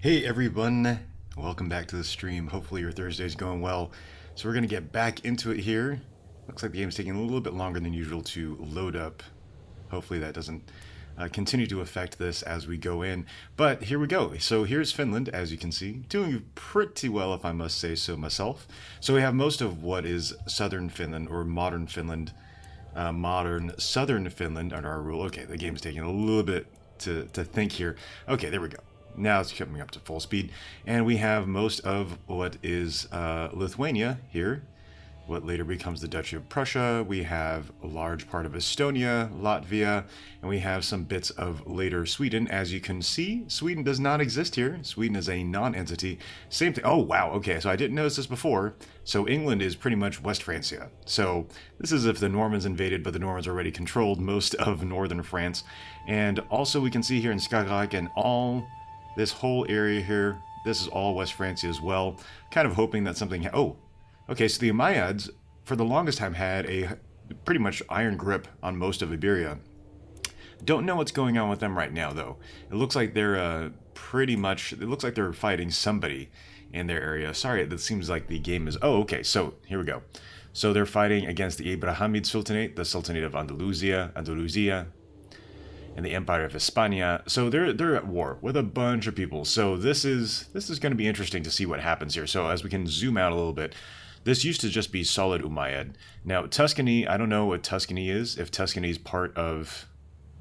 Hey everyone, welcome back to the stream. Hopefully your Thursday's going well. So we're going to get back into it here. Looks like the game's taking a little bit longer than usual to load up. Hopefully that doesn't continue to affect this as we go in. But here we go. So here's Finland, as you can see. Doing pretty well, if I must say so myself. So we have most of what is southern Finland, or modern Finland, modern southern Finland under our rule. Okay, the game's taking a little bit to think here. Okay, there we go. Now it's coming up to full speed, and we have most of what is Lithuania here, what later becomes the Duchy of Prussia. We have a large part of Estonia, Latvia, and we have some bits of later Sweden. As you can see, Sweden does not exist here. Sweden is a non-entity. Same thing. Oh, wow. Okay, so I didn't notice this before. So England is pretty much West Francia. So this is if the Normans invaded, but the Normans already controlled most of northern France. And also we can see here in Skagerrak and all this whole area here, this is all West Francia as well. Kind of hoping that something... Oh, okay, so the Umayyads, for the longest time, had a pretty much iron grip on most of Iberia. Don't know what's going on with them right now, though. It looks like they're pretty much... It looks like they're fighting somebody in their area. Sorry, it seems like the game is... Oh, okay, so here we go. So they're fighting against the Abrahamid Sultanate, the Sultanate of Andalusia, and the Empire of Hispania. So they're at war with a bunch of people. So this is going to be interesting to see what happens here. So as we can zoom out a little bit, this used to just be solid Umayyad. Now Tuscany, I don't know what Tuscany is, if Tuscany is part of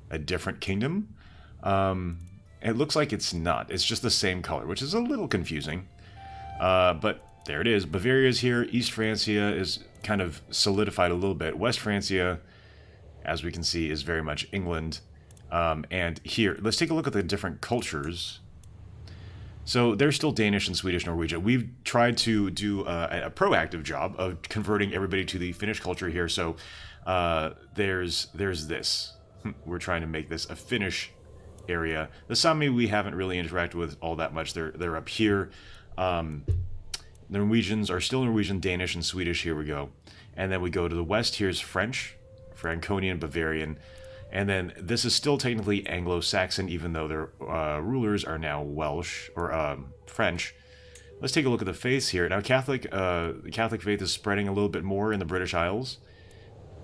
a different kingdom. It looks like it's not. It's just the same color, which is a little confusing. But there it is. Bavaria's here. East Francia is kind of solidified a little bit. West Francia, as we can see, is very much England. And here, let's take a look at the different cultures. So they're still Danish and Swedish, Norwegian. We've tried to do a proactive job of converting everybody to the Finnish culture here. So there's this. We're trying to make this a Finnish area. The Sami we haven't really interacted with all that much. They're up here. The Norwegians are still Norwegian, Danish, and Swedish. Here we go. And then we go to the west. Here's French, Franconian, Bavarian. And then this is still technically Anglo-Saxon, even though their rulers are now Welsh or French. Let's take a look at the faiths here. Now, the Catholic faith is spreading a little bit more in the British Isles.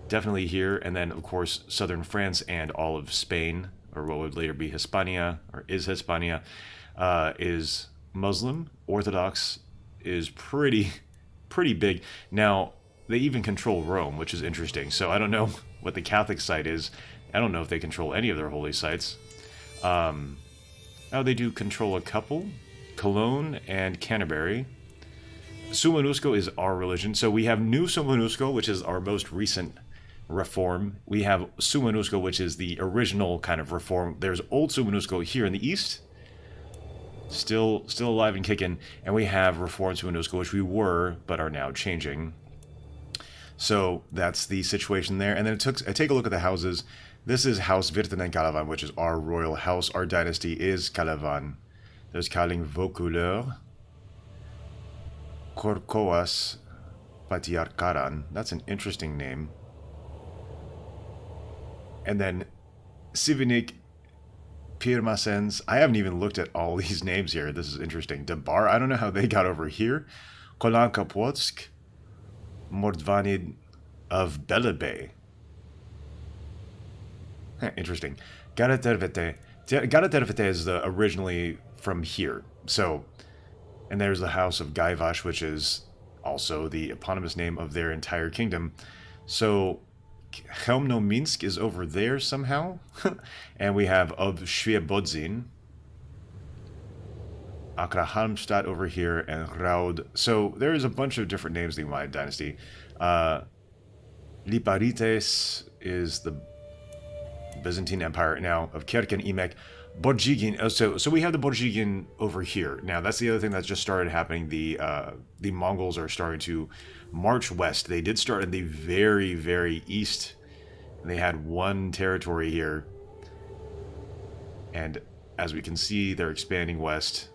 Definitely here. And then, of course, southern France and all of Spain, or what would later be Hispania, or is Hispania, is Muslim. Orthodox is pretty big. Now, they even control Rome, which is interesting. So I don't know what the Catholic side is. I don't know if they control any of their holy sites. Oh, they do control a couple. Cologne and Canterbury. Sumanusko is our religion. So we have New Sumanusko, which is our most recent reform. We have Sumanusko, which is the original kind of reform. There's Old Sumanusko here in the east. Still alive and kicking. And we have Reformed Sumanusko, which we were, but are now changing. So that's the situation there. And then I take a look at the houses. This is House Virtanen Kalevan, which is our royal house. Our dynasty is Kalevan. There's Kaling Vaucouleur. Korkoas Patiarkaran. That's an interesting name. And then Sivinik Pirmasens. I haven't even looked at all these names here. This is interesting. Debar. I don't know how they got over here. Kolanka Płotsk. Mordvanid of Belebey. Interesting. Garatervete. Garatervete is originally from here. So, and there's the House of Gaivash, which is also the eponymous name of their entire kingdom. So, Chełmno-Minsk is over there somehow. And we have of Świebodzin. Akrahalmstadt over here, and Raud. So there's a bunch of different names in the Umayyad dynasty. Liparites is the Byzantine Empire now of Kerken, Imek. Borjigin. So we have the Borjigin over here. Now that's the other thing that's just started happening. The Mongols are starting to march west. They did start in the very, very east. And they had one territory here. And as we can see, they're expanding west.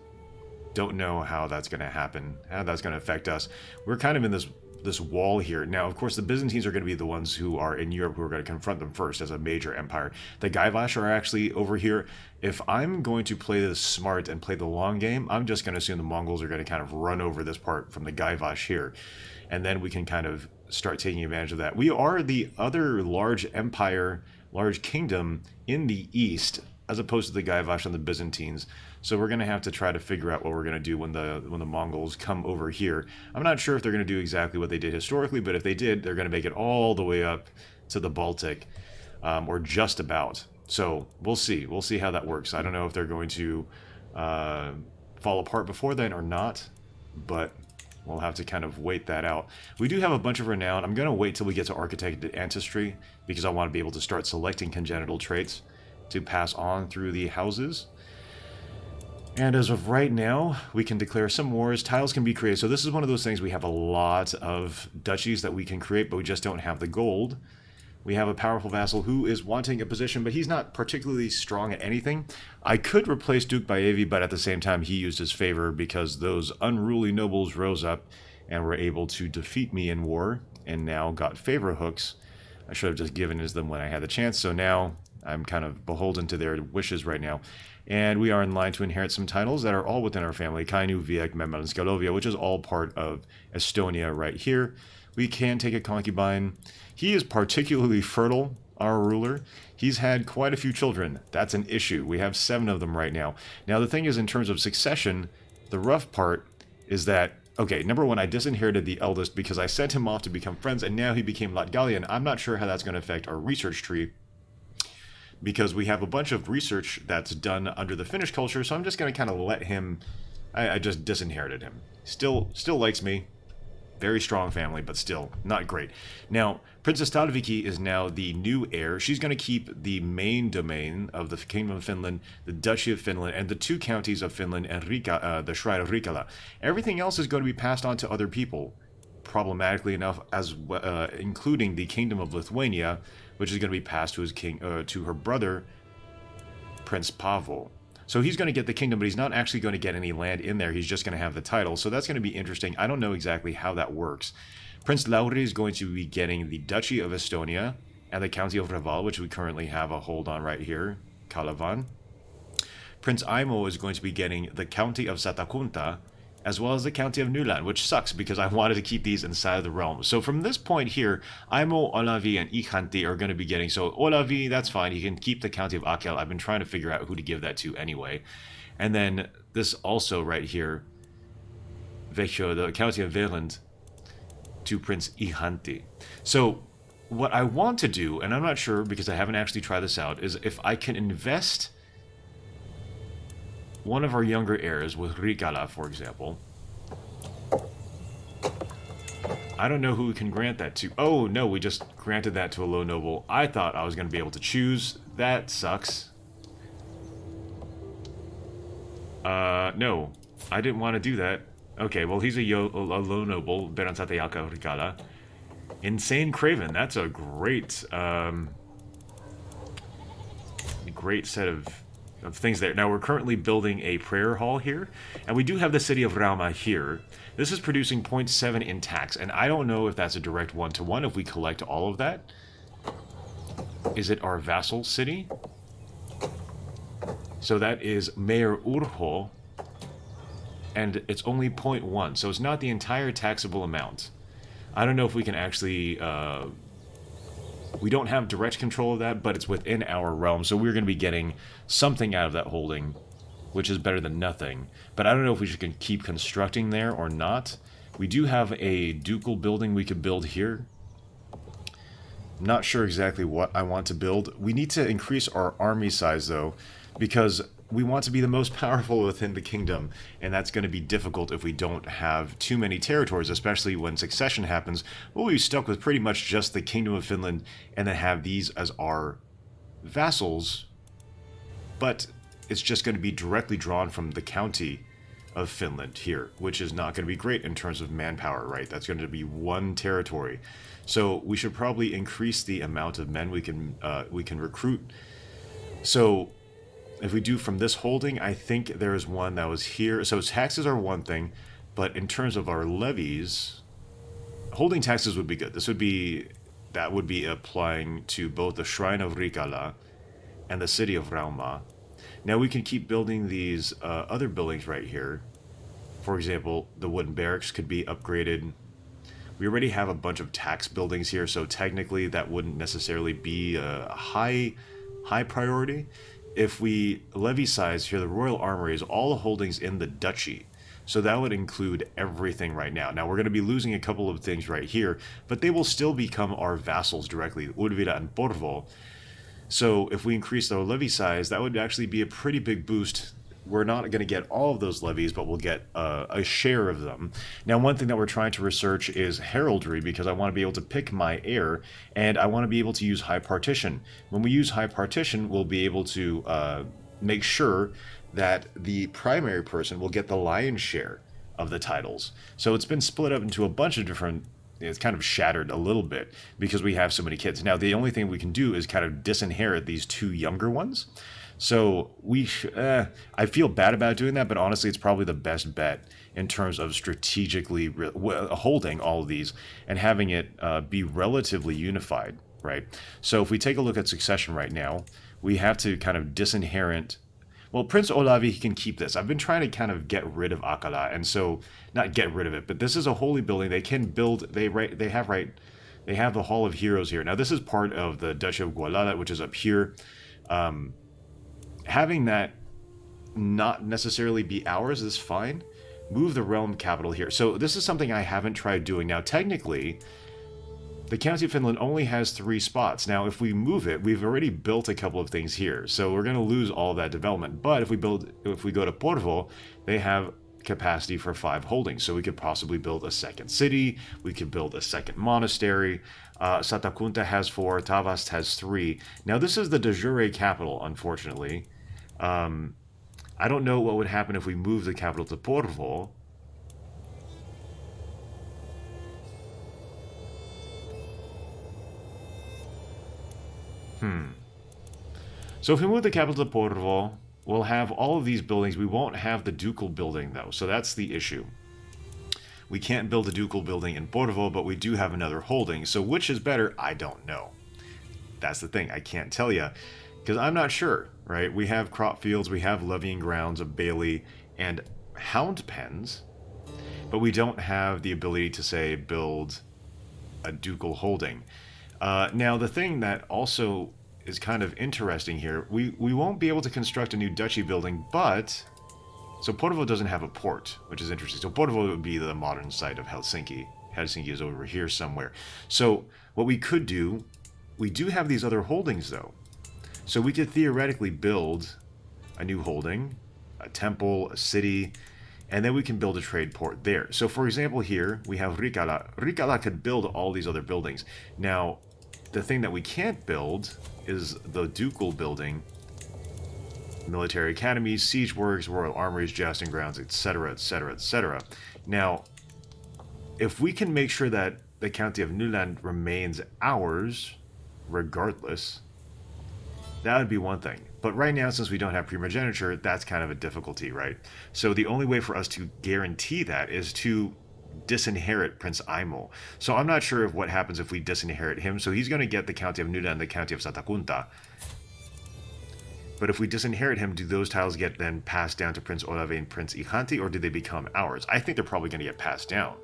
Don't know how that's going to happen, how that's going to affect us. We're kind of in this this wall here. Now, of course, the Byzantines are going to be the ones who are in Europe who are going to confront them first as a major empire. The Gaivash are actually over here. If I'm going to play this smart and play the long game, I'm just going to assume the Mongols are going to kind of run over this part from the Gaivash here. And then we can kind of start taking advantage of that. We are the other large empire, large kingdom in the east, as opposed to the Gaivash and the Byzantines. So we're going to have to try to figure out what we're going to do when the Mongols come over here. I'm not sure if they're going to do exactly what they did historically, but if they did, they're going to make it all the way up to the Baltic, or just about. So we'll see. We'll see how that works. I don't know if they're going to fall apart before then or not, but we'll have to kind of wait that out. We do have a bunch of renown. I'm going to wait till we get to architected ancestry because I want to be able to start selecting congenital traits to pass on through the houses. And as of right now, we can declare some wars. Tiles can be created. So this is one of those things, we have a lot of duchies that we can create, but we just don't have the gold. We have a powerful vassal who is wanting a position, but he's not particularly strong at anything. I could replace Duke Baevi, but at the same time, he used his favor because those unruly nobles rose up and were able to defeat me in war and now got favor hooks. I should have just given them when I had the chance. So now I'm kind of beholden to their wishes right now. And we are in line to inherit some titles that are all within our family. Kainu, Viek, Memel, and Skalovia, which is all part of Estonia right here. We can take a concubine. He is particularly fertile, our ruler. He's had quite a few children. That's an issue. We have 7 of them right now. Now, the thing is, in terms of succession, the rough part is that, okay, number one, I disinherited the eldest because I sent him off to become friends, and now he became Latgalian. I'm not sure how that's going to affect our research tree, because we have a bunch of research that's done under the Finnish culture, so I'm just going to kind of let him... I just disinherited him. Still likes me. Very strong family, but still not great. Now, Princess Talviki is now the new heir. She's going to keep the main domain of the Kingdom of Finland, the Duchy of Finland, and the 2 counties of Finland and the Shrine of Rikala. Everything else is going to be passed on to other people, problematically enough, as including the Kingdom of Lithuania, which is going to be passed to his to her brother, Prince Pavel. So he's going to get the kingdom, but he's not actually going to get any land in there. He's just going to have the title. So that's going to be interesting. I don't know exactly how that works. Prince Lauri is going to be getting the Duchy of Estonia and the County of Reval, which we currently have a hold on right here, Kalavan. Prince Aimo is going to be getting the County of Satakunta, as well as the County of Nyland, which sucks because I wanted to keep these inside of the realm. So from this point here, Aimo, Olavi, and Ihanti are going to be getting... So Olavi, that's fine. He can keep the County of Akel. I've been trying to figure out who to give that to anyway. And then this also right here, Vecchio, the County of Veland, to Prince Ihanti. So what I want to do, and I'm not sure because I haven't actually tried this out, is if I can invest one of our younger heirs with Rikala, for example. I don't know who we can grant that to. Oh, no, we just granted that to a low noble. I thought I was going to be able to choose. That sucks. No, I didn't want to do that. Okay, well, he's a low noble, Beranzateyaka Rikala. Insane Craven, that's a great, great set of things there. Now, we're currently building a prayer hall here, and we do have the city of Rauma here. This is producing 0.7 in tax, and I don't know if that's a direct one-to-one if we collect all of that. Is it our vassal city? So that is Mayor Urho, and it's only 0.1, so it's not the entire taxable amount. I don't know if we can actually... we don't have direct control of that, but it's within our realm, so we're going to be getting something out of that holding, which is better than nothing. But I don't know if we should keep constructing there or not. We do have a ducal building we could build here. I'm not sure exactly what I want to build. We need to increase our army size, though, because we want to be the most powerful within the kingdom, and that's going to be difficult if we don't have too many territories, especially when succession happens. We'll be stuck with pretty much just the Kingdom of Finland and then have these as our vassals, but it's just going to be directly drawn from the county of Finland here, which is not going to be great in terms of manpower, right? That's going to be one territory. So we should probably increase the amount of men we can recruit. So if we do from this holding, I think there's one that was here. So taxes are one thing, but in terms of our levies, holding taxes would be good. That would be applying to both the Shrine of Rikala and the city of Rauma. Now we can keep building these other buildings right here. For example, the wooden barracks could be upgraded. We already have a bunch of tax buildings here, so technically that wouldn't necessarily be a high priority. If we levy size here, the Royal Armory is all the holdings in the duchy. So that would include everything right now. Now we're going to be losing a couple of things right here, but they will still become our vassals directly, Urvida and Porvo. So if we increase our levy size, that would actually be a pretty big boost. We're not going to get all of those levies, but we'll get a share of them. Now, one thing that we're trying to research is heraldry, because I want to be able to pick my heir, and I want to be able to use high partition. When we use high partition, we'll be able to make sure that the primary person will get the lion's share of the titles. So it's been split up into a bunch of different... It's kind of shattered a little bit because we have so many kids. Now, the only thing we can do is kind of disinherit these two younger ones. So I feel bad about doing that, but honestly, it's probably the best bet in terms of strategically holding all of these and having it be relatively unified, right? So if we take a look at succession right now, we have to kind of disinherit. Well, Prince Olavi, he can keep this. I've been trying to kind of get rid of Akala, and so not get rid of it, but this is a holy building. They can build. They have the Hall of Heroes here. Now, this is part of the Duchy of Gualala, which is up here. Having that not necessarily be ours is fine. Move the realm capital here. So this is something I haven't tried doing. Now, technically, the County of Finland only has 3 spots. Now, if we move it, we've already built a couple of things here. So we're going to lose all that development. But if we go to Porvo, they have capacity for 5 holdings. So we could possibly build a second city. We could build a second monastery. Satakunta has 4. Tavast has 3. Now, this is the de jure capital, unfortunately. I don't know what would happen if we move the capital to Porvo. So if we move the capital to Porvo, we'll have all of these buildings. We won't have the ducal building, though, so that's the issue. We can't build a ducal building in Porvo, but we do have another holding. So which is better? I don't know. That's the thing. I can't tell you, because I'm not sure, right? We have crop fields, we have levying grounds, a bailey, and hound pens, but we don't have the ability to, say, build a ducal holding. Now, the thing that also is kind of interesting here, we won't be able to construct a new duchy building, but... So Porvo doesn't have a port, which is interesting. So Porvo would be the modern site of Helsinki. Helsinki is over here somewhere. So what we could do, we do have these other holdings, though. So we could theoretically build a new holding, a temple, a city, and then we can build a trade port there. So for example here, we have Rikala. Rikala could build all these other buildings. Now, the thing that we can't build is the ducal building, military academies, siege works, royal armories, jousting grounds, etc., etc., etc. Now, if we can make sure that the County of Nyland remains ours, regardless, that would be one thing. But right now, since we don't have primogeniture, that's kind of a difficulty, right? So the only way for us to guarantee that is to disinherit Prince Aimo. So I'm not sure of what happens if we disinherit him. So he's going to get the County of Nyland and the County of Satakunta. But if we disinherit him, do those tiles get then passed down to Prince Olavi and Prince Ihanti, or do they become ours? I think they're probably going to get passed down.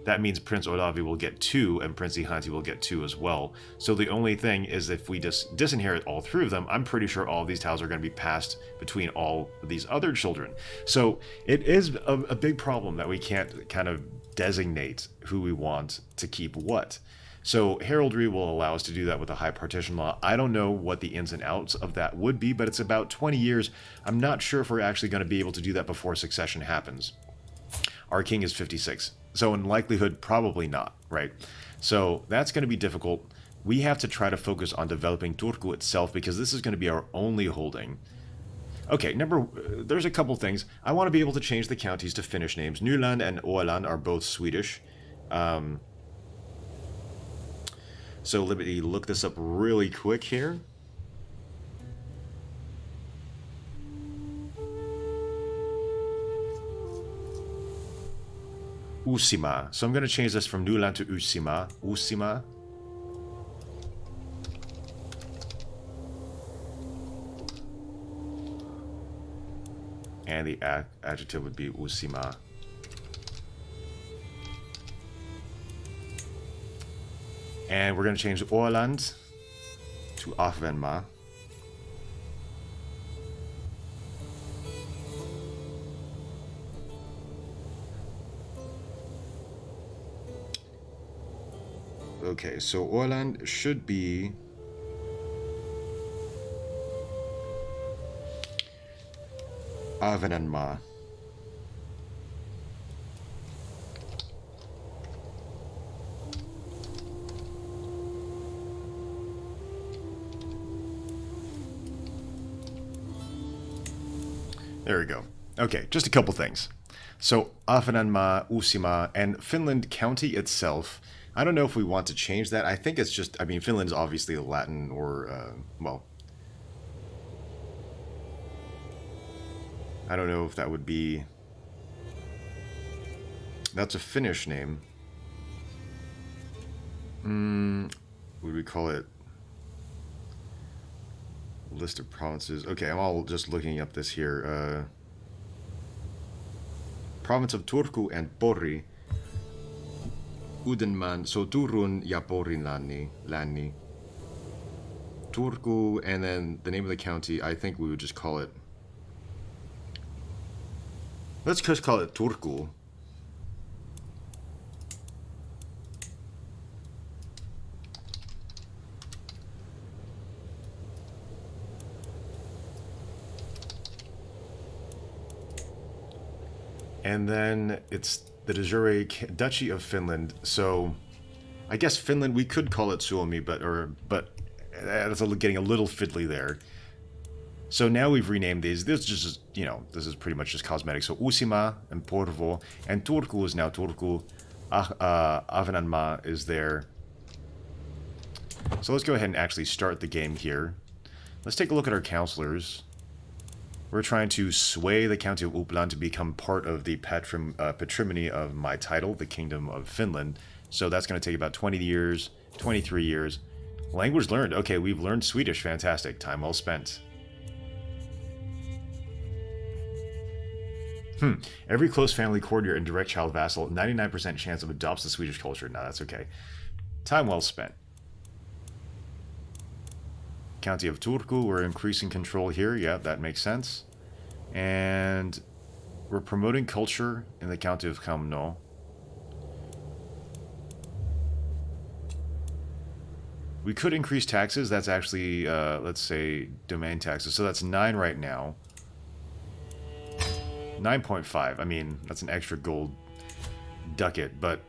That means Prince Olavi will get 2, and Prince Ihanti will get 2 as well. So the only thing is if we just disinherit all 3 of them, I'm pretty sure all of these tiles are going to be passed between all of these other children. So it is a big problem that we can't kind of designate who we want to keep what. So heraldry will allow us to do that with a high partition law. I don't know what the ins and outs of that would be, but it's about 20 years. I'm not sure if we're actually going to be able to do that before succession happens. Our king is 56. So in likelihood, probably not, right? So that's going to be difficult. We have to try to focus on developing Turku itself because this is going to be our only holding. Okay, there's a couple things. I want to be able to change the counties to Finnish names. Nyland and Åland are both Swedish. So let me look this up really quick here. Uusimaa. So I'm going to change this from Nuland to Uusimaa. Uusimaa. And the adjective would be Uusimaa. And we're going to change Åland to Ahvenanmaa. Okay, so Åland should be Ahvenanmaa. There we go. Okay, just a couple things. So Ahvenanmaa, Uusimaa, and Finland County itself. I don't know if we want to change that. I think it's just, I mean, Finland is obviously Latin or, well, I don't know if that would be, that's a Finnish name. Would we call it list of provinces? Okay, I'm all just looking up this here. Province of Turku and Pori. Uudenmaan, so Turun ja Porin länni. Turku, and then the name of the county, I think we would just call it, let's just call it Turku. And then it's the de jure Duchy of Finland. So I guess Finland, we could call it Suomi, but that's getting a little fiddly there. So now we've renamed these. This is just, you know, this is pretty much just cosmetic. So Uusimaa and Porvoo, and Turku is now Turku. Ahvenanmaa is there. So let's go ahead and actually start the game here. Let's take a look at our counselors. We're trying to sway the county of Uppland to become part of the patrimony of my title, the Kingdom of Finland. So that's going to take about 20 years, 23 years. Language learned. Okay, we've learned Swedish. Fantastic. Time well spent. Every close family courtier and direct child vassal, 99% chance of adopts the Swedish culture. No, that's okay. Time well spent. County of Turku, we're increasing control here. Yeah, that makes sense. And we're promoting culture in the County of Kamno. We could increase taxes. That's actually, let's say, domain taxes. So that's 9 right now. 9.5. I mean, that's an extra gold ducat, but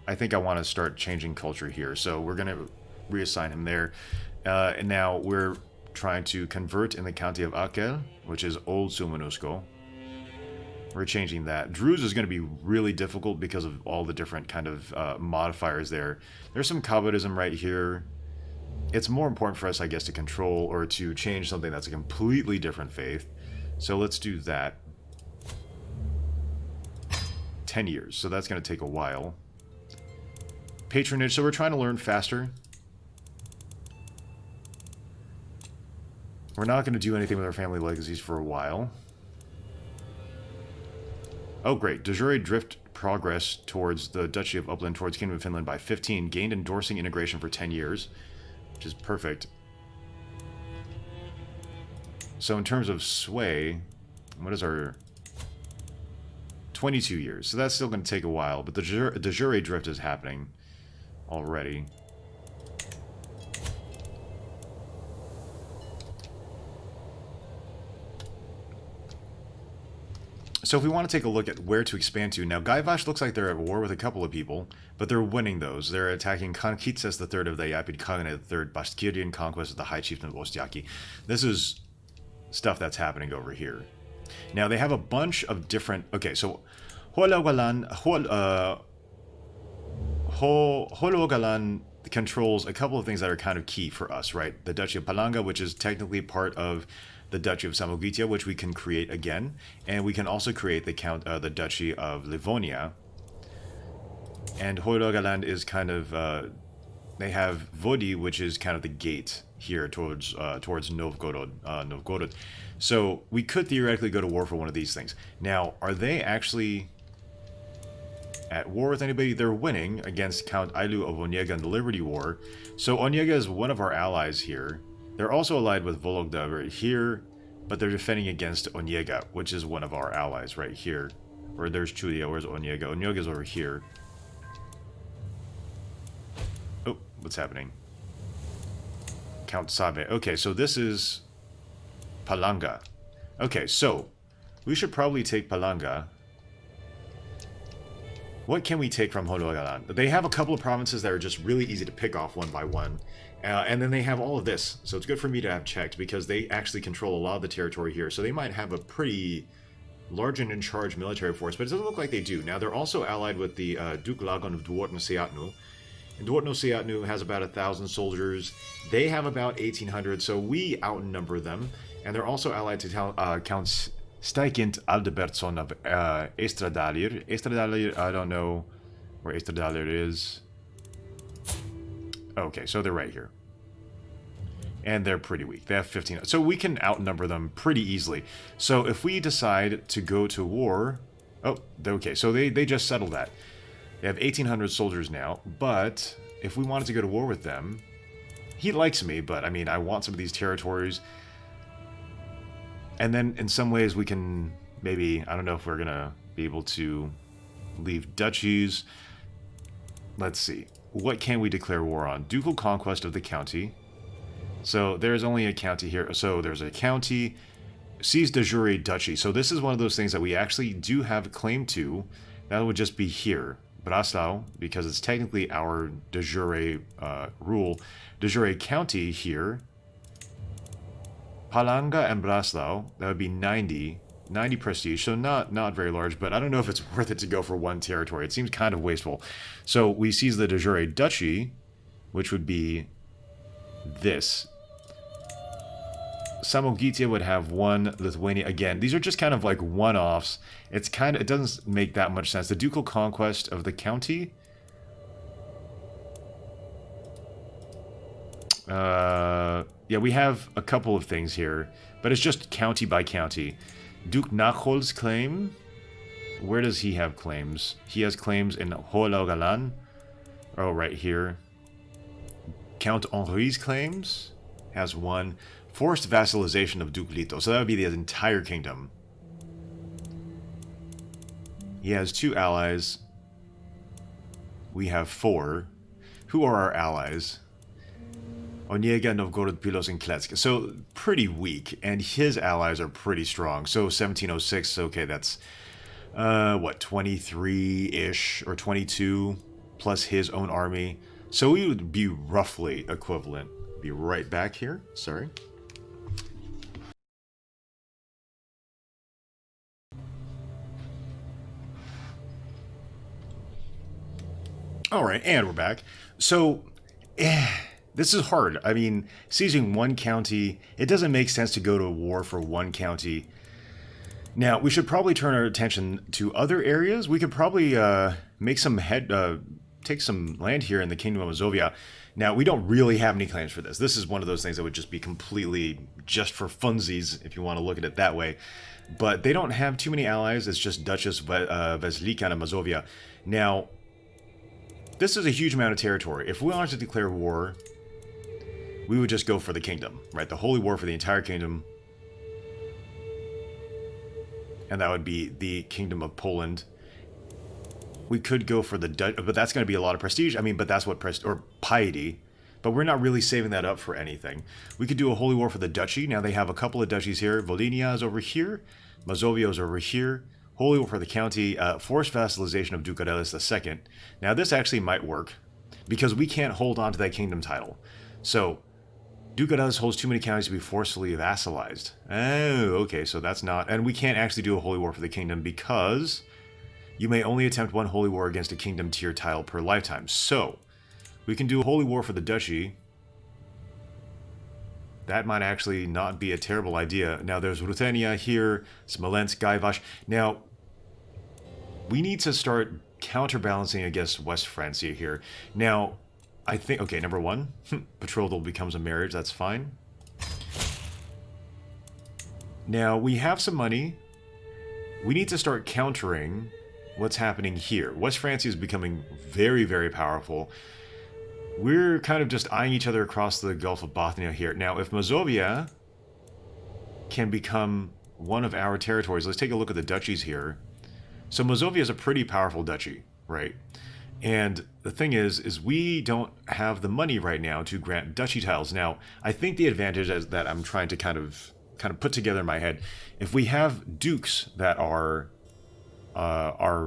I think I want to start changing culture here. So we're going to reassign him there. And now we're trying to convert in the county of Akel, which is Old Suomenusko. We're changing that. Druze is going to be really difficult because of all the different kind of modifiers there. There's some Kabbatism right here. It's more important for us, I guess, to control or to change something that's a completely different faith. So let's do that. 10 years. So that's going to take a while. Patronage. So we're trying to learn faster. We're not going to do anything with our family legacies for a while. Oh, great. De jure drift progress towards the Duchy of Uppland towards Kingdom of Finland by 15. Gained endorsing integration for 10 years, which is perfect. So in terms of sway, what is our... 22 years. So that's still going to take a while, but the de jure drift is happening already. So if we want to take a look at where to expand to, now Gaivash looks like they're at war with a couple of people, but they're winning those. They're attacking Kankitses III of the Yapid Kagane III, Bashkirian conquest of the High Chieftain of Ostiaki. This is stuff that's happening over here. Now they have a bunch of different, okay, so Hologalan controls a couple of things that are kind of key for us, right? The Duchy of Palanga, which is technically part of the Duchy of Samogitia, which we can create again, and we can also create the Duchy of Livonia. And HoI4 is kind of, they have Vodi, which is kind of the gate here towards Novgorod. So we could theoretically go to war for one of these things. Now, are they actually at war with anybody? They're winning against Count Ailu of Onyega in the Liberty War. So Onyega is one of our allies here. They're also allied with Vologda right here, but they're defending against Onyega, which is one of our allies right here. Or there's Chulia, where's Onyega? Onyega's over here. Oh, what's happening? Count Sabe. Okay, so this is Palanga. Okay, so we should probably take Palanga. What can we take from HoI4? They have a couple of provinces that are just really easy to pick off one by one. And then they have all of this. So it's good for me to have checked because they actually control a lot of the territory here. So they might have a pretty large and in-charge military force, but it doesn't look like they do. Now, they're also allied with the Duke Lagon of Duorno-Seatnu. And Duorno-Seatnu has about 1,000 soldiers. They have about 1,800, so we outnumber them. And they're also allied to Count Steikint Aldebertsson of Estradalir. Estradalir, I don't know where Estradalir is. Okay, so they're right here. And they're pretty weak. They have 15. So we can outnumber them pretty easily. So if we decide to go to war... Oh, okay, so they just settled that. They have 1,800 soldiers now, but if we wanted to go to war with them... He likes me, but I mean, I want some of these territories. And then in some ways we can maybe... I don't know if we're going to be able to leave duchies. Let's see. What can we declare war on? Ducal conquest of the county. So there's only a county here. So there's a county, seize de jure duchy. So this is one of those things that we actually do have a claim to. That would just be here. Breslau, because it's technically our de jure rule. De jure county here. Palanga and Breslau, that would be 90 prestige, so not very large, but I don't know if it's worth it to go for one territory. It seems kind of wasteful. So we seize the de jure duchy, which would be this. Samogitia would have one, Lithuania again. These are just kind of like one-offs. It doesn't make that much sense. The ducal conquest of the county. Yeah, we have a couple of things here, but it's just county by county. Duke Nachol's claim. Where does he have claims? He has claims in HoI4. Oh, right here. Count Henri's claims has one. Forced vassalization of Duke Lito. So that would be the entire kingdom. He has 2 allies. We have 4. Who are our allies? Onyega, Novgorod, Pilos, and Kletsk. So pretty weak. And his allies are pretty strong. So 1706. Okay, that's what, 23-ish or 22 plus his own army. So we would be roughly equivalent. Be right back here. Sorry. All right, and we're back. So, this is hard. I mean, seizing one county, it doesn't make sense to go to war for one county. Now, we should probably turn our attention to other areas. We could probably make some take some land here in the Kingdom of Mazovia. Now, we don't really have any claims for this. This is one of those things that would just be completely just for funsies, if you want to look at it that way. But they don't have too many allies. It's just Duchess Veslika and Mazovia. Now, this is a huge amount of territory. If we wanted to declare war, we would just go for the kingdom, right? The holy war for the entire kingdom. And that would be the Kingdom of Poland. We could go for the Dutch, but that's going to be a lot of prestige. I mean, but that's what or piety. But we're not really saving that up for anything. We could do a holy war for the duchy. Now they have a couple of duchies here. Volhynia is over here. Mazovia is over here. Holy war for the county. Forced vassalization of Duke Aurelius II. Now this actually might work because we can't hold on to that kingdom title. So Duke Aurelius holds too many counties to be forcefully vassalized. Oh, okay, so that's not... And we can't actually do a holy war for the kingdom because you may only attempt one holy war against a kingdom tier title per lifetime. So we can do a holy war for the duchy. That might actually not be a terrible idea. Now there's Ruthenia here, Smolensk, Gaivash. Now, we need to start counterbalancing against West Francia here. Now, I think, okay, number one, betrothal becomes a marriage, that's fine. Now, we have some money. We need to start countering what's happening here. West Francia is becoming very, very powerful. We're kind of just eyeing each other across the Gulf of Bothnia here. Now, if Mazovia can become one of our territories, let's take a look at the duchies here. So Mazovia is a pretty powerful duchy, right? And the thing is we don't have the money right now to grant duchy titles. Now, I think the advantage is that I'm trying to kind of put together in my head, if we have dukes that are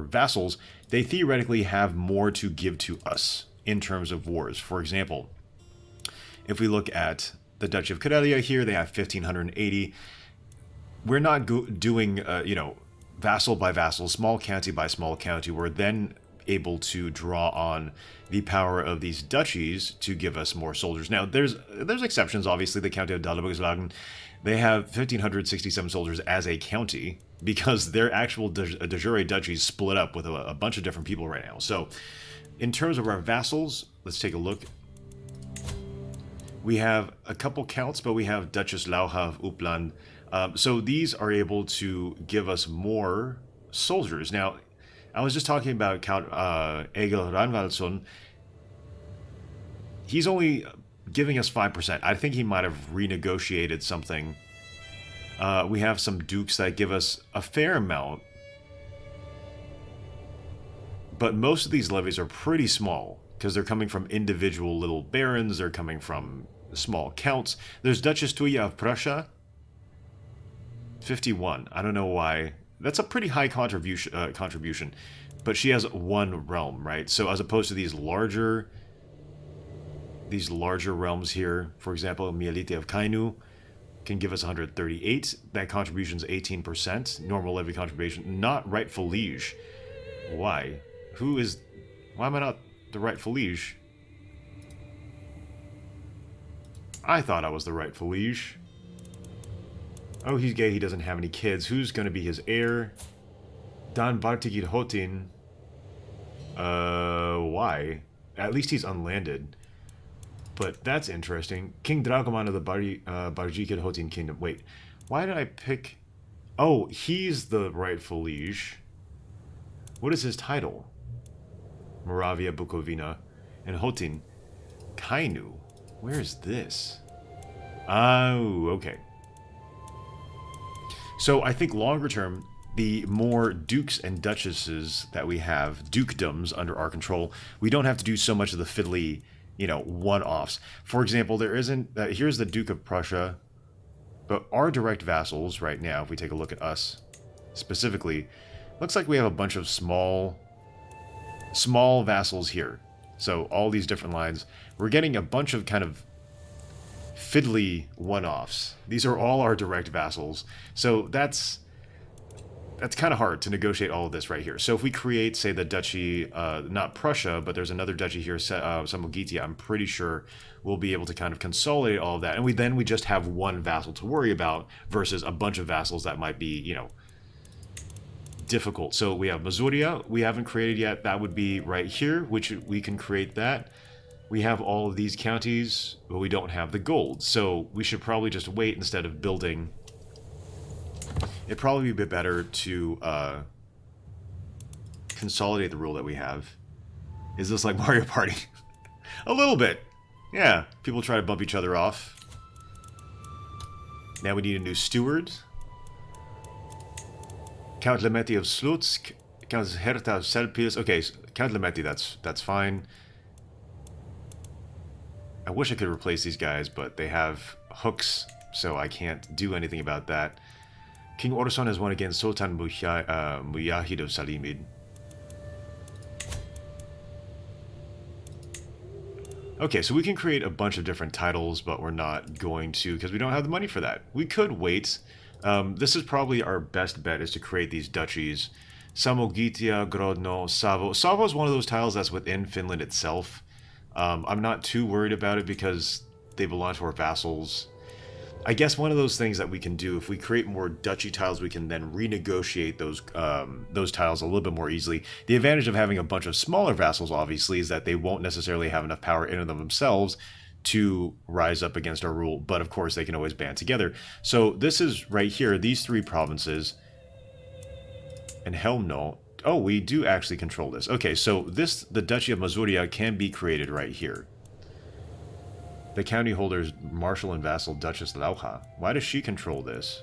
vassals, they theoretically have more to give to us in terms of wars. For example, if we look at the Duchy of Karelia here, they have 1,580. We're not doing, you know, vassal by vassal, small county by small county. We're then able to draw on the power of these duchies to give us more soldiers. Now, there's exceptions, obviously. The County of Dahlbergslagen, they have 1,567 soldiers as a county because their actual de jure duchies split up with a bunch of different people right now. So, in terms of our vassals, let's take a look. We have a couple counts, but we have Duchess Lauha of Uppland. So these are able to give us more soldiers. Now, I was just talking about Count Egil Ranvaldsson. He's only giving us 5%. I think he might have renegotiated something. We have some dukes that give us a fair amount. But most of these levies are pretty small because they're coming from individual little barons. They're coming from small counts. There's Duchess Tuya of Prussia. 51. I don't know why. That's a pretty high contribution. But she has one realm, right? So as opposed to these larger realms here, for example, Mielite of Kainu can give us 138. That contribution's 18%. Normal levy contribution. Not rightful liege. Why? Why am I not the rightful liege? I thought I was the rightful liege. Oh, he's gay, he doesn't have any kids. Who's gonna be his heir? Dan Bartigid Hotin. Why? At least he's unlanded. But that's interesting. King Dragoman of the Barjikid Hotin Kingdom. Wait, why did I pick... Oh, he's the rightful liege. What is his title? Moravia, Bukovina, and Hotin. Kainu. Where is this? Oh, okay. So I think longer term, the more dukes and duchesses that we have, dukedoms under our control, we don't have to do so much of the fiddly, you know, one-offs. For example, there isn't... here's the Duke of Prussia, but our direct vassals right now, if we take a look at us specifically, looks like we have a bunch of small vassals here. So all these different lines, we're getting a bunch of kind of fiddly one-offs. These are all our direct vassals. So that's kind of hard to negotiate all of this right here. So if we create, say, the duchy, not Prussia, but there's another duchy here, Samogitia, I'm pretty sure we'll be able to kind of consolidate all of that. And we just have one vassal to worry about versus a bunch of vassals that might be, you know, difficult. So we have Mazuria, we haven't created yet. That would be right here, which we can create that. We have all of these counties, but we don't have the gold. So we should probably just wait instead of building. It'd probably be a bit better to consolidate the rule that we have. Is this like Mario Party? A little bit. Yeah, people try to bump each other off. Now we need a new steward. Count Lemeti of Slutsk, Count Herta of Selpius. Okay, so Count Lemeti, that's fine. I wish I could replace these guys, but they have hooks, so I can't do anything about that. King Orson has won against Sultan Mujahid of Salimid. Okay, so we can create a bunch of different titles, but we're not going to because we don't have the money for that. We could wait. This is probably our best bet, is to create these duchies. Samogitia, Grodno, Savo. Savo is one of those titles that's within Finland itself. I'm not too worried about it because they belong to our vassals. I guess one of those things that we can do, if we create more duchy tiles, we can then renegotiate those tiles a little bit more easily. The advantage of having a bunch of smaller vassals, obviously, is that they won't necessarily have enough power in and of themselves to rise up against our rule, but of course they can always band together. So this is right here, these three provinces, and Helmno. Oh, we do actually control this. Okay, so the Duchy of Mazuria can be created right here. The county holders, Marshal and Vassal Duchess Laucha. Why does she control this?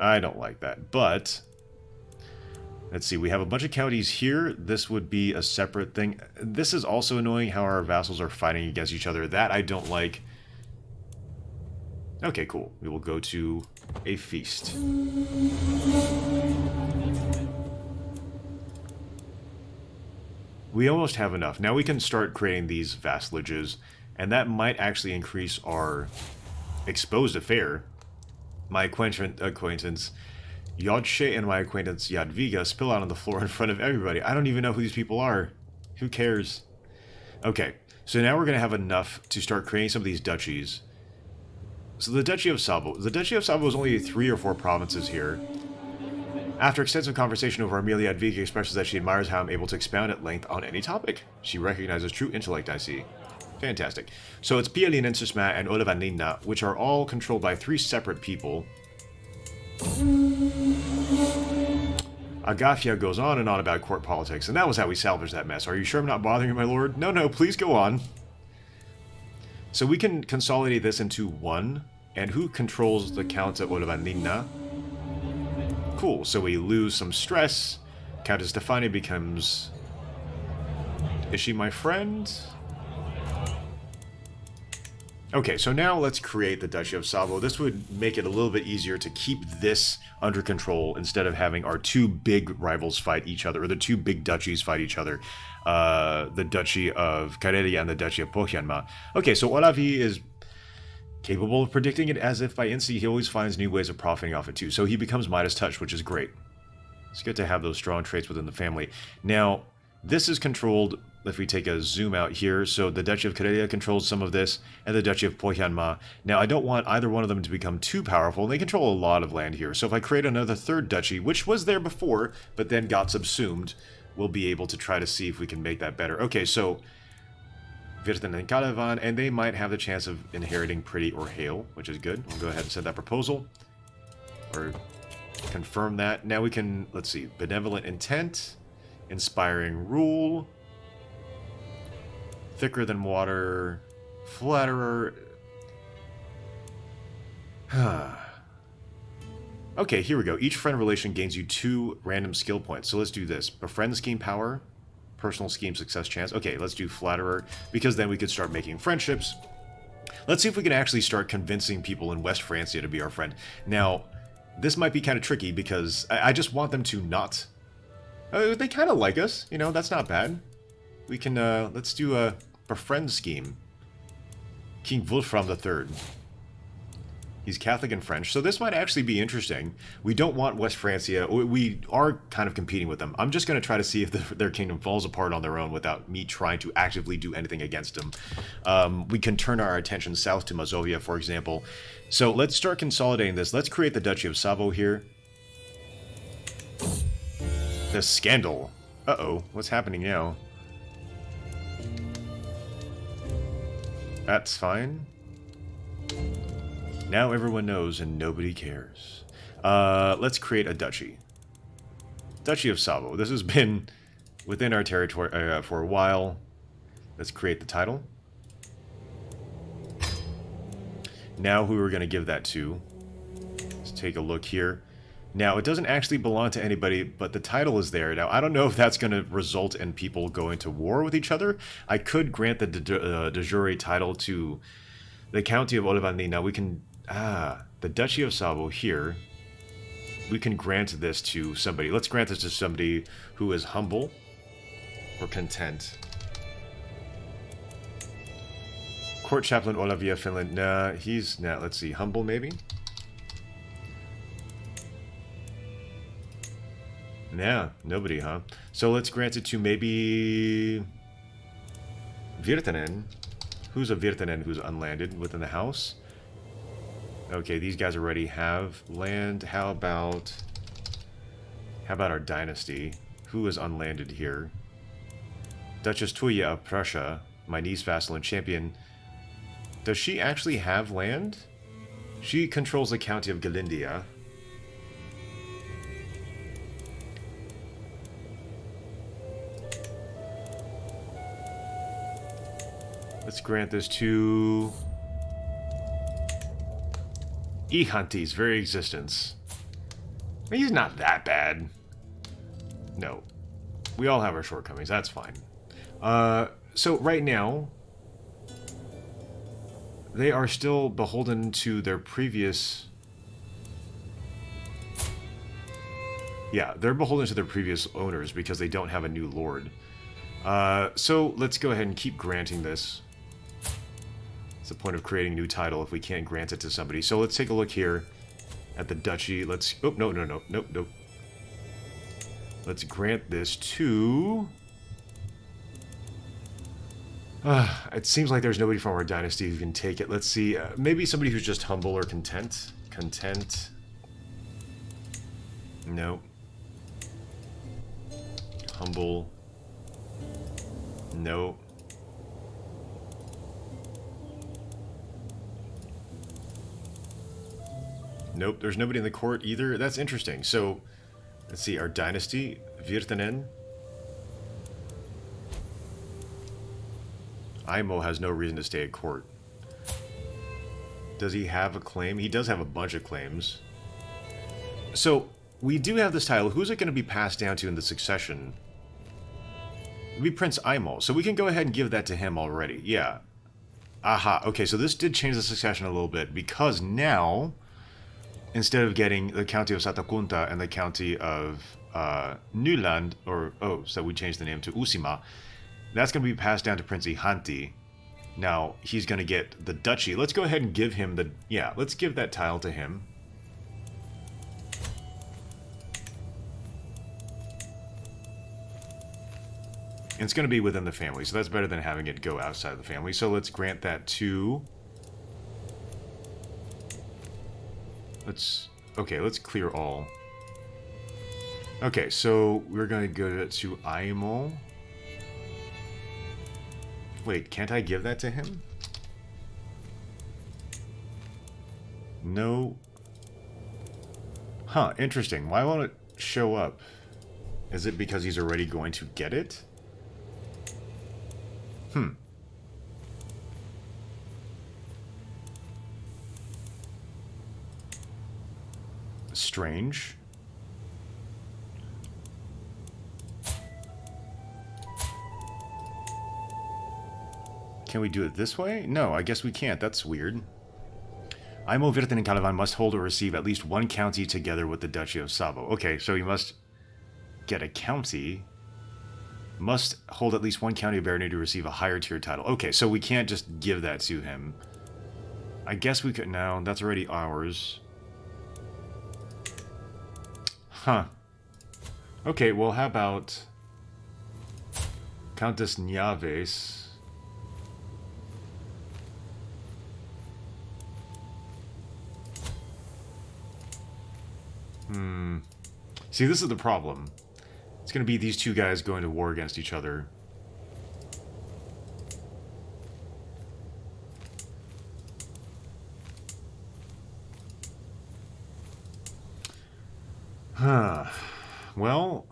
I don't like that, but let's see, we have a bunch of counties here. This would be a separate thing. This is also annoying how our vassals are fighting against each other. That I don't like. Okay, cool. We will go to a feast. We almost have enough. Now we can start creating these vassalages, and that might actually increase our exposed affair. My acquaintance Yodshe and my acquaintance Jadwiga spill out on the floor in front of everybody. I don't even know who these people are. Who cares? Okay, so now we're going to have enough to start creating some of these duchies. So the Duchy of Savo. The Duchy of Savo is only 3 or 4 provinces here. After extensive conversation over, Amelia Jadwiga expresses that she admires how I'm able to expound at length on any topic. She recognizes true intellect, I see. Fantastic. So it's Pielinensisma and Olevanina, which are all controlled by 3 separate people. Agafia goes on and on about court politics, and that was how we salvaged that mess. Are you sure I'm not bothering you, my lord? No, no, please go on. So we can consolidate this into 1. And who controls the Count of Olevanina? Cool, so we lose some stress. Countess Stefani becomes... Is she my friend? Okay, so now let's create the Duchy of Savo. This would make it a little bit easier to keep this under control instead of having our 2 big rivals fight each other, or the 2 big duchies fight each other. The Duchy of Karelia and the Duchy of Pohjanmaa. Okay, so Olavi is capable of predicting it as if by instinct. He always finds new ways of profiting off it too. So he becomes Midas Touch, which is great. It's good to have those strong traits within the family. Now, this is controlled, if we take a zoom out here, so the Duchy of Karelia controls some of this, and the Duchy of Pohjanmaa. Now, I don't want either one of them to become too powerful. They control a lot of land here, so if I create another 3rd duchy, which was there before, but then got subsumed, we'll be able to try to see if we can make that better. Okay, so Virten and Kalevan, and they might have the chance of inheriting Pretty or Hale, which is good. We'll go ahead and send that proposal, or confirm that. Now we can, let's see, Benevolent Intent, Inspiring Rule, Thicker than Water, Flatterer. Okay, here we go. Each friend relation gains you 2 random skill points. So let's do this. Befriend scheme power, personal scheme success chance. Okay, let's do Flatterer, because then we could start making friendships. Let's see if we can actually start convincing people in West Francia to be our friend. Now, this might be kind of tricky because I just want them to not... they kind of like us, you know, that's not bad. We can, let's do a befriend scheme. King Wolfram III. He's Catholic and French, so this might actually be interesting. We don't want West Francia. We are kind of competing with them. I'm just going to try to see if their kingdom falls apart on their own without me trying to actively do anything against them. We can turn our attention south to Mazovia, for example. So let's start consolidating this. Let's create the Duchy of Savo here. The scandal. Uh-oh, what's happening now? That's fine. Now everyone knows and nobody cares. Let's create a duchy. Duchy of Savo. This has been within our territory for a while. Let's create the title. Now who we're going to give that to. Let's take a look here. Now, it doesn't actually belong to anybody, but the title is there. Now, I don't know if that's going to result in people going to war with each other. I could grant the de jure title to the County of Olevanina. We can... the Duchy of Savo here. We can grant this to somebody. Let's grant this to somebody who is humble or content. Court Chaplain Olavia, Finland. Nah, he's... Nah, let's see. Humble, maybe? Yeah, nobody, huh? So let's grant it to maybe... Virtanen. Who's a Virtanen who's unlanded within the house? Okay, these guys already have land. How about our dynasty? Who is unlanded here? Duchess Tuya of Prussia, my niece, vassal, and champion. Does she actually have land? She controls the county of Galindia. Let's grant this to Ihanti's very existence. He's not that bad. No. We all have our shortcomings, that's fine. So right now, they are still beholden to their previous... Yeah, they're beholden to their previous owners because they don't have a new lord. So let's go ahead and keep granting this. It's the point of creating a new title if we can't grant it to somebody. So let's take a look here at the duchy. Let's... Oh, no. Let's grant this to... it seems like there's nobody from our dynasty who can take it. Let's see. Maybe somebody who's just humble or content. Content. No. Humble. No. Nope, there's nobody in the court either. That's interesting. So, let's see. Our dynasty. Virtanen. Aimo has no reason to stay at court. Does he have a claim? He does have a bunch of claims. So, we do have this title. Who's it going to be passed down to in the succession? It'll be Prince Aimo. So we can go ahead and give that to him already. Yeah. Aha. Okay, so this did change the succession a little bit. Because now, instead of getting the county of Satakunta and the county of Nyland, or, oh, so we changed the name to Usima, that's going to be passed down to Prince Ihanti. Now, he's going to get the duchy. Let's go ahead and give him the... Yeah, let's give that tile to him. And it's going to be within the family, so that's better than having it go outside of the family. So let's grant that to... Okay, let's clear all. Okay, so we're going to go to Aimo. Wait, can't I give that to him? No. Huh, interesting. Why won't it show up? Is it because he's already going to get it? Strange. Can we do it this way? No, I guess we can't. That's weird. Aimo, Virtanen, and Kalevan must hold or receive at least one county together with the Duchy of Savo. Okay, so he must get a county. Must hold at least one county of barony to receive a higher tier title. Okay, so we can't just give that to him. I guess we could... No, that's already ours. Huh. Okay, well, how about Countess Nyaves? See, this is the problem. It's going to be these two guys going to war against each other. Huh. Well...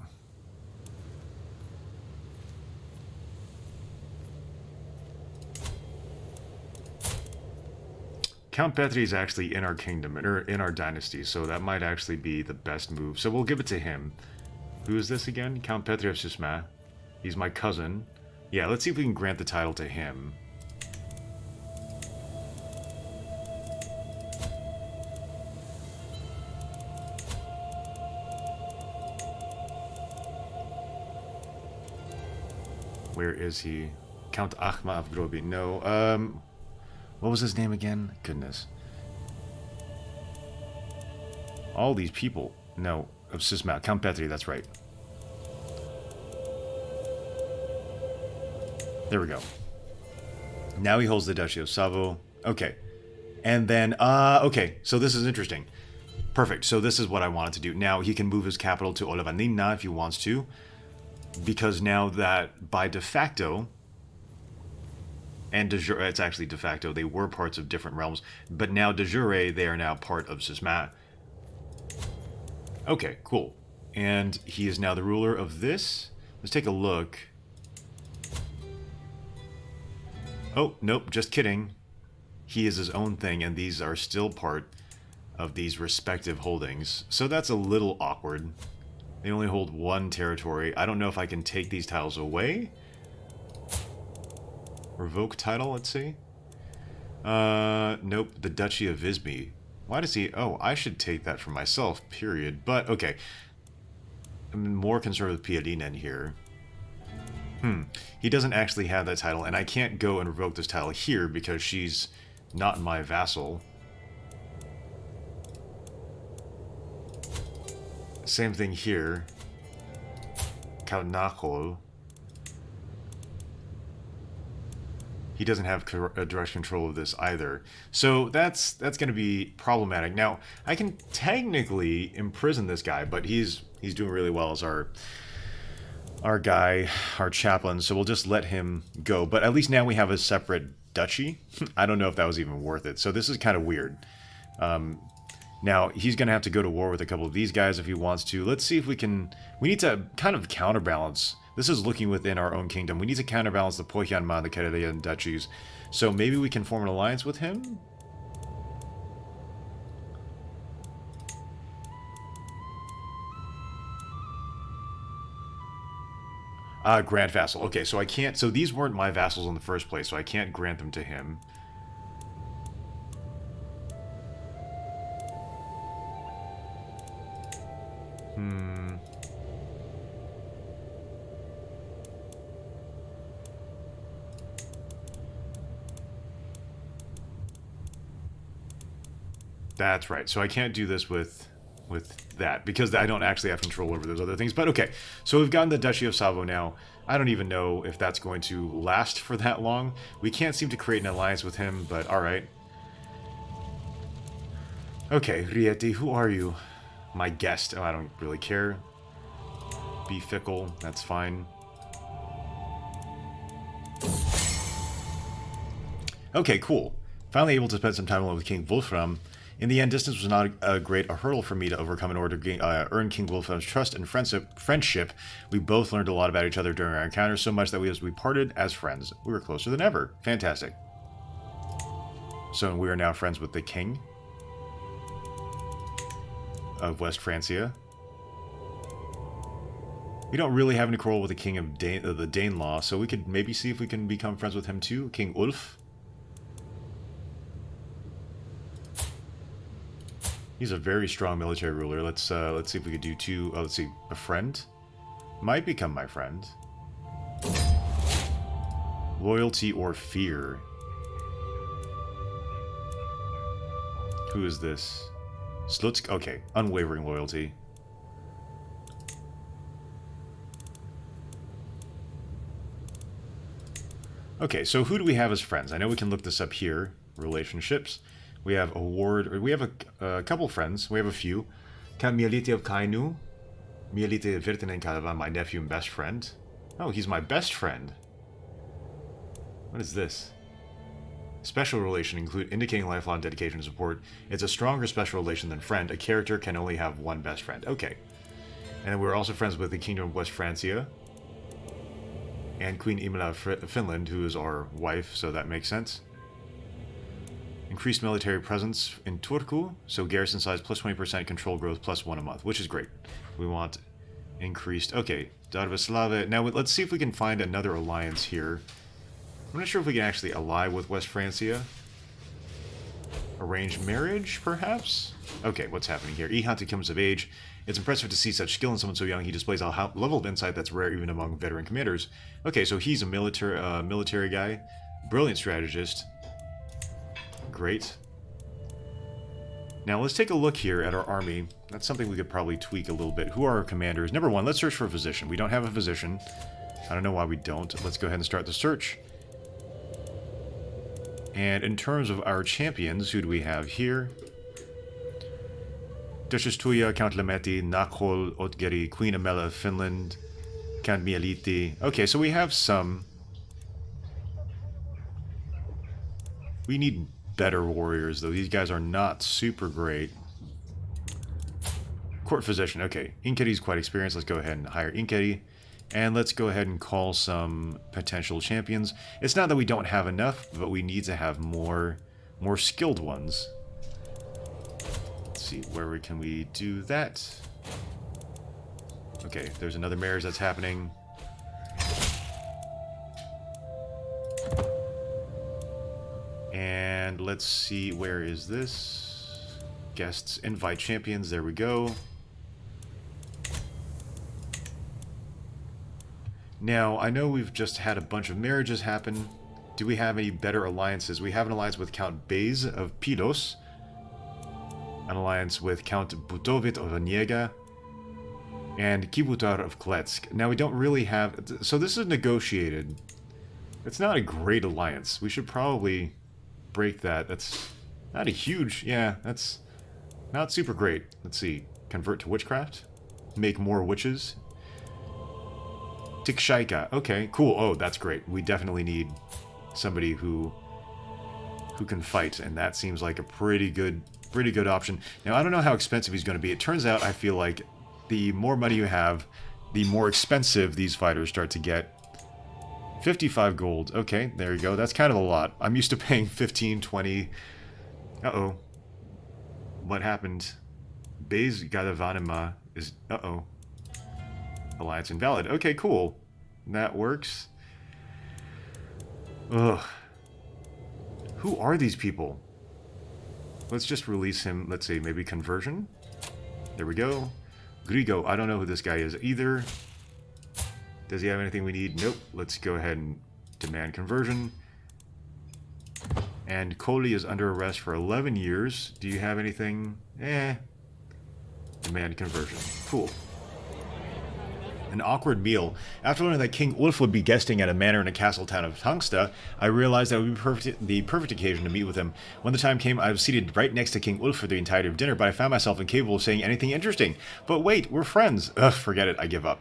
Count Petri is actually in our kingdom, or in our dynasty, so that might actually be the best move. So we'll give it to him. Who is this again? Count Petri of Sisma. He's my cousin. Yeah, let's see if we can grant the title to him. Where is he? Count Achma of Grobi. No, what was his name again? Goodness. All these people. No, of Sisma. Count Petri, that's right. There we go. Now he holds the Duchy of Savo. Okay. And then, okay, so this is interesting. Perfect. So this is what I wanted to do. Now he can move his capital to Olavanina if he wants to, because now that by de facto and de jure, it's actually de facto, they were parts of different realms, but now de jure they are now part of Sismat. Okay, cool. And he is now the ruler of this. Let's take a look. Oh, nope, just kidding. He is his own thing, and these are still part of these respective holdings. So that's a little awkward. They only hold one territory. I don't know if I can take these titles away. Revoke title, let's see. Nope, the Duchy of Visby. Why does he... Oh, I should take that for myself, period. But, okay. I'm more concerned with Piadinen here. He doesn't actually have that title, and I can't go and revoke this title here because she's not my vassal. Same thing here. Kaunakol. He doesn't have direct control of this either. So that's going to be problematic. Now, I can technically imprison this guy, but he's doing really well as our guy, our chaplain, so we'll just let him go. But at least now we have a separate duchy. I don't know if that was even worth it. So this is kind of weird. Now, he's going to have to go to war with a couple of these guys if he wants to. Let's see if we can... We need to kind of counterbalance. This is looking within our own kingdom. We need to counterbalance the Pohjanmaa, the Karelian duchies. So maybe we can form an alliance with him? Grant vassal. Okay, so I can't... So these weren't my vassals in the first place, so I can't grant them to him. That's right. So I can't do this with that because I don't actually have control over those other things. But okay, so we've gotten the Duchy of Savo now. I don't even know if that's going to last for that long. We can't seem to create an alliance with him, but all right. Okay, Rieti, who are you? My guest. Oh, I don't really care. Be fickle. That's fine. Okay, cool. Finally able to spend some time alone with King Wolfram. In the end, distance was not a hurdle for me to overcome in order to earn King Wolfram's trust and friendship. We both learned a lot about each other during our encounters, so much that as we parted as friends, we were closer than ever. Fantastic. So we are now friends with the King of West Francia. We don't really have any quarrel with the King of the Danelaw, so we could maybe see if we can become friends with him too. King Ulf. He's a very strong military ruler. Let's see if we could do two. Oh, let's see. A friend might become my friend. Loyalty or fear. Who is this? Slutsk. Okay, unwavering loyalty. Okay, so who do we have as friends? I know we can look this up here. Relationships. We have a ward, or we have a couple friends. We have a few. Mialite of Kainu. Mialite Virtinen Kalava, my nephew and best friend. Oh, he's my best friend. What is this? Special relation include indicating lifelong dedication and support. It's a stronger special relation than friend. A character can only have one best friend. Okay. And we're also friends with the Kingdom of West Francia. And Queen Imla of Finland, who is our wife, so that makes sense. Increased military presence in Turku, so garrison size plus 20%, control growth plus 1 a month, which is great. We want increased... Okay, Darvaslava. Now, let's see if we can find another alliance here. I'm not sure if we can actually ally with West Francia. Arranged marriage, perhaps? Okay, what's happening here? Ihante comes of age. It's impressive to see such skill in someone so young. He displays a level of insight that's rare even among veteran commanders. Okay, so he's a military guy. Brilliant strategist. Great. Now let's take a look here at our army. That's something we could probably tweak a little bit. Who are our commanders? Number one, let's search for a physician. We don't have a physician. I don't know why we don't. Let's go ahead and start the search. And in terms of our champions, who do we have here? Duchess Tuya, Count Lemeti, Nakhol, Otgeri, Queen Amela of Finland, Count Mialiti. Okay, so we have some. We need better warriors, though. These guys are not super great. Court Physician. Okay, Inkeri's quite experienced. Let's go ahead and hire Inkeri. And let's go ahead and call some potential champions. It's not that we don't have enough, but we need to have more skilled ones. Let's see, where can we do that? Okay, there's another marriage that's happening. And let's see, where is this? Guests, invite champions, there we go. Now, I know we've just had a bunch of marriages happen. Do we have any better alliances? We have an alliance with Count Bays of Pilos. An alliance with Count Butovit of Oniega. And Kibutar of Kletsk. Now, we don't really have... So this is negotiated. It's not a great alliance. We should probably break that. That's not a huge... Yeah, that's not super great. Let's see. Convert to witchcraft. Make more witches. Tikshaika. Okay, cool. Oh, that's great. We definitely need somebody who can fight, and that seems like a pretty good option. Now, I don't know how expensive he's going to be. It turns out I feel like the more money you have, the more expensive these fighters start to get. 55 gold. Okay, there you go. That's kind of a lot. I'm used to paying 15, 20. Uh-oh. What happened? Bays Gadavanima is... Uh-oh. Alliance invalid. Okay, cool. That works. Ugh. Who are these people? Let's just release him. Let's say maybe conversion. There we go. Grigo. I don't know who this guy is either. Does he have anything we need? Nope. Let's go ahead and demand conversion. And Koli is under arrest for 11 years. Do you have anything? Demand conversion. Cool. An awkward meal. After learning that King Ulf would be guesting at a manor in a castle town of Tangsta, I realized that would be the perfect occasion to meet with him. When the time came, I was seated right next to King Ulf for the entirety of dinner, but I found myself incapable of saying anything interesting. But wait, we're friends. Ugh, forget it. I give up.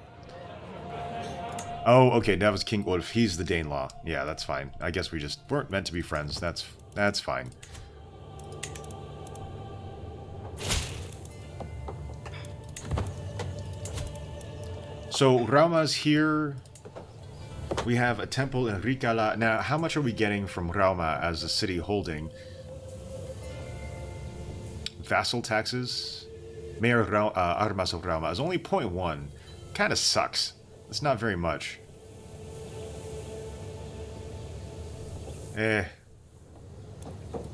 Oh, okay, that was King Ulf. He's the Danelaw. Yeah, that's fine. I guess we just weren't meant to be friends. That's fine. So, Rauma's here. We have a temple in Rikala. Now, how much are we getting from Rauma as a city holding? Vassal taxes? Mayor Armas of Rauma is only 0.1. Kind of sucks. It's not very much. I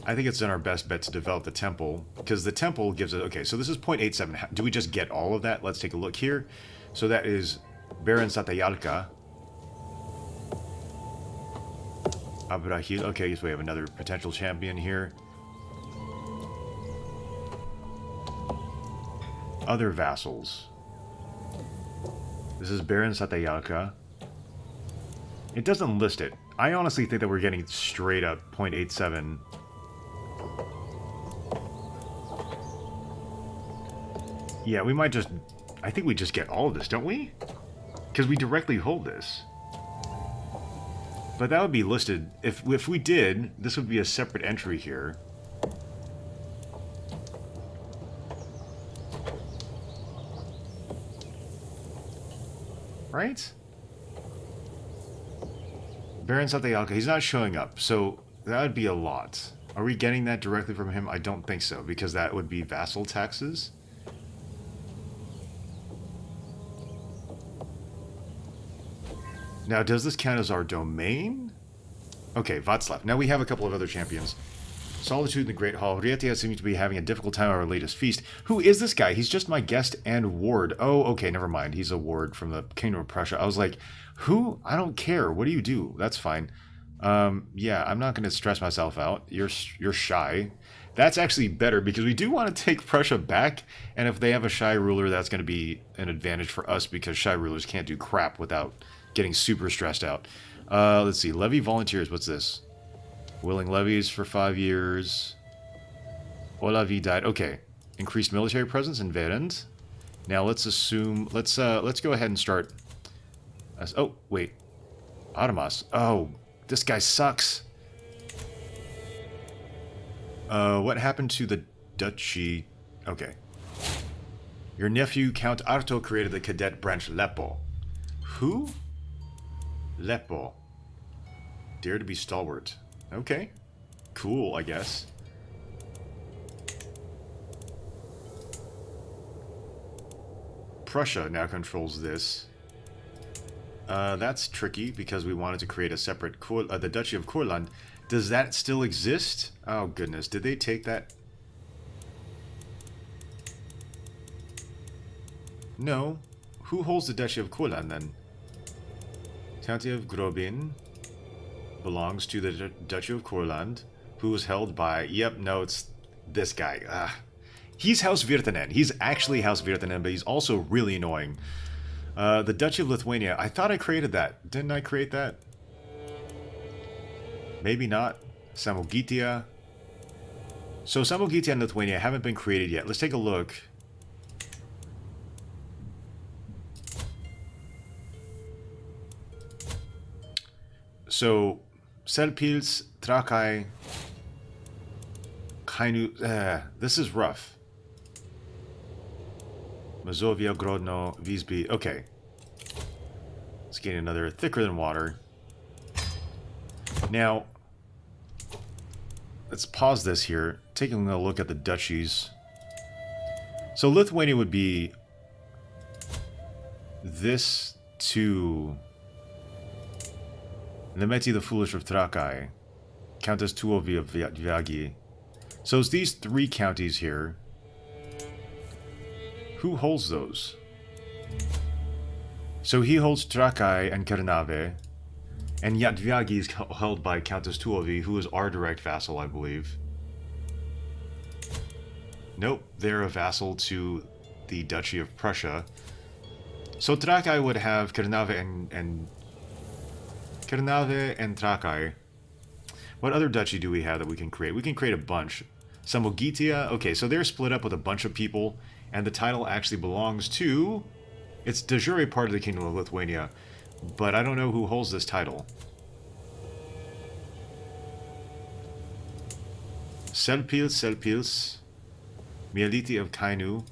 think it's in our best bet to develop the temple, because the temple gives it... Okay, so this is 0.87. Do we just get all of that? Let's take a look here. So that is Baron Satayalka. Abrahil. Okay, so we have another potential champion here. Other vassals. This is Baron Satayalka. It doesn't list it. I honestly think that we're getting straight up 0.87. Yeah, we might just... I think we just get all of this, don't we? Because we directly hold this. But that would be listed... If we did, this would be a separate entry here. Right? Baron Satayalka, he's not showing up, so that would be a lot. Are we getting that directly from him? I don't think so, because that would be vassal taxes. Now, does this count as our domain? Okay, Václav. Now we have a couple of other champions. Solitude in the Great Hall. Rietia seems to be having a difficult time at our latest feast. Who is this guy? He's just my guest and ward. Oh, okay, never mind. He's a ward from the Kingdom of Prussia. I was like, who? I don't care. What do you do? That's fine. Yeah, I'm not going to stress myself out. You're shy. That's actually better, because we do want to take Prussia back, and if they have a shy ruler, that's going to be an advantage for us, because shy rulers can't do crap without getting super stressed out. Let's see. Levy volunteers. What's this? Willing levies for 5 years. Olavi died. Okay. Increased military presence in Verend. Now let's assume... Let's go ahead and start... oh, wait. Adamas. Oh, this guy sucks. What happened to the duchy? Okay. Your nephew, Count Arto, created the cadet branch Lepo. Who? Lepo. Dare to be stalwart. Okay. Cool, I guess. Prussia now controls this. That's tricky because we wanted to create a separate... the Duchy of Courland. Does that still exist? Oh, goodness. Did they take that? No. Who holds the Duchy of Courland, then? County of Grobin belongs to the Duchy of Courland, who is held by... Yep, no, it's this guy. He's House Virtanen. He's actually House Virtanen, but he's also really annoying. The Duchy of Lithuania. I thought I created that. Didn't I create that? Maybe not. Samogitia. So Samogitia and Lithuania haven't been created yet. Let's take a look. So, Selpils, Trakai, Kainu... this is rough. Mazovia, Grodno, Visby. Okay. Let's get another thicker than water. Now, let's pause this here. Taking a look at the duchies. So Lithuania would be this to Nemeti the Foolish of Trakai, Countess Tuovi of Vyagi. So it's these 3 counties here. Who holds those? So he holds Trakai and Kernave, and Yatvyagi is held by Countess Tuovi, who is our direct vassal, I believe. Nope, they're a vassal to the Duchy of Prussia. So Trakai would have Kernave and Kernave and Trakai. What other duchy do we have that we can create? We can create a bunch. Samogitia. Okay, so they're split up with a bunch of people, and the title actually belongs to... It's de jure part of the Kingdom of Lithuania, but I don't know who holds this title. Selpils, Mieliti of Kainu.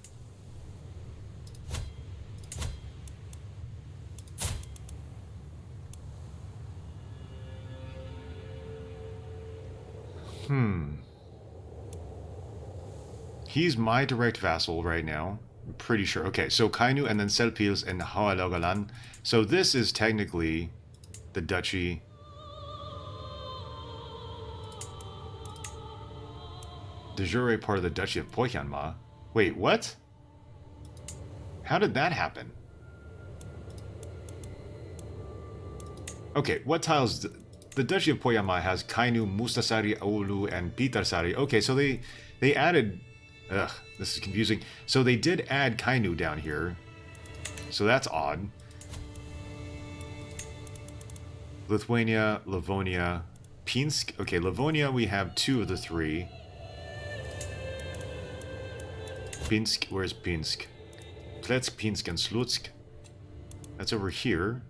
He's my direct vassal right now. I'm pretty sure. Okay, so Kainu and then Selpils and HoI4. So this is technically the duchy. De jure part of the Duchy of Pohjanmaa. Wait, what? How did that happen? Okay, what tiles... The Duchy of Pohjanmaa has Kainu, Mustasari, Oulu, and Pietarsaari. Okay, so they added... Ugh, this is confusing. So they did add Kainu down here. So that's odd. Lithuania, Livonia, Pinsk. Okay, Livonia, we have 2 of the 3. Pinsk, where's Pinsk? Pletsk, Pinsk, and Slutsk. That's over here.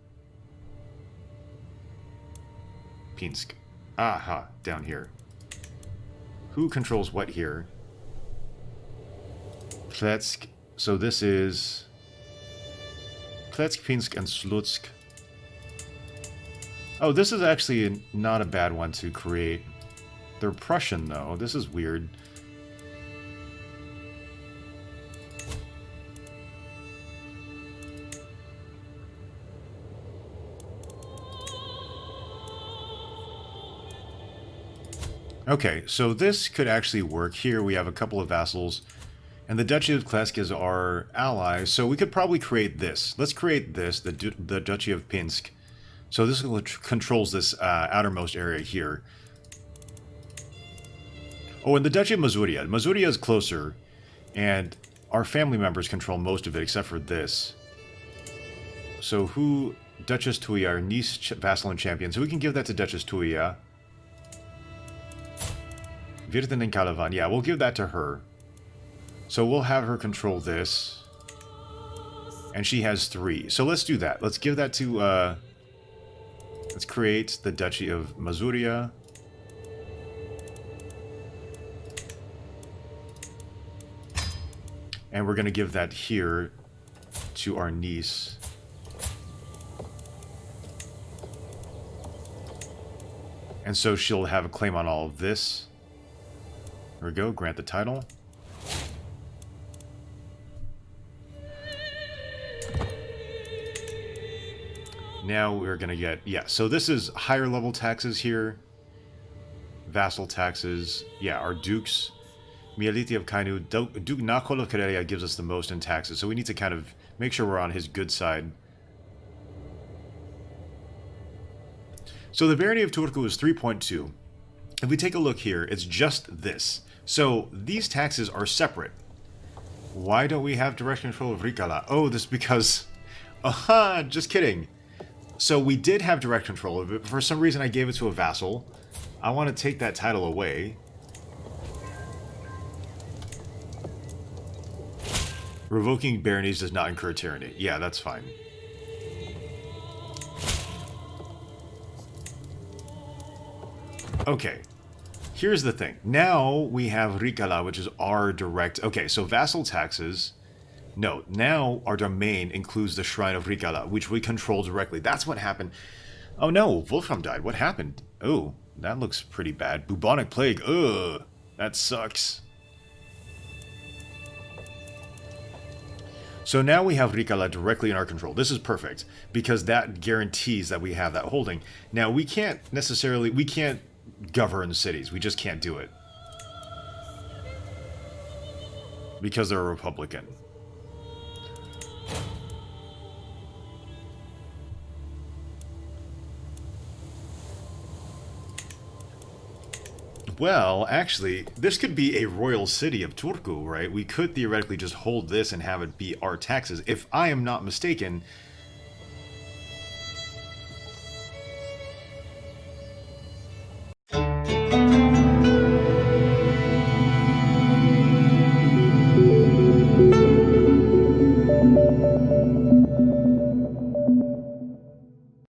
Pinsk. Aha, down here. Who controls what here? Pletsk. So this is Pletsk, Pinsk, and Slutsk. Oh, this is actually not a bad one to create. They're Prussian, though. This is weird. Okay, so this could actually work. Here we have a couple of vassals, and the Duchy of Klesk is our ally, so we could probably create this. Let's create this, the Duchy of Pinsk. So this controls this outermost area here. Oh, and the Duchy of Masuria. Masuria is closer, and our family members control most of it, except for this. So who... Duchess Tuya, our niece vassal and champion. So we can give that to Duchess Tuya. Virten and Kalavan. Yeah, we'll give that to her. So we'll have her control this. And she has 3. So let's do that. Let's give that to, let's create the Duchy of Mazuria. And we're going to give that here to our niece. And so she'll have a claim on all of this. There we go. Grant the title. Now we're going to get... Yeah, so this is higher level taxes here. Vassal taxes. Yeah, our dukes. Mialiti of Kainu. Duke Nakolo Karelia gives us the most in taxes. So we need to kind of make sure we're on his good side. So the barony of Turku is 3.2. If we take a look here, it's just this. So these taxes are separate. Why don't we have direct control of Rikala? Oh, this is because... Aha, just kidding. So we did have direct control of it, but for some reason I gave it to a vassal. I want to take that title away. Revoking baronies does not incur tyranny. Yeah, that's fine. Okay, here's the thing. Now we have Rikala, which is our direct... Okay, so vassal taxes... No, now our domain includes the Shrine of Rikala, which we control directly. That's what happened. Oh no, Wolfram died. What happened? Oh, that looks pretty bad. Bubonic plague. Ugh, that sucks. So now we have Rikala directly in our control. This is perfect, because that guarantees that we have that holding. Now, we can't necessarily... We can't govern cities. We just can't do it. Because they're a Republican. Well, actually, this could be a royal city of Turku, right? We could theoretically just hold this and have it be our taxes. If I am not mistaken,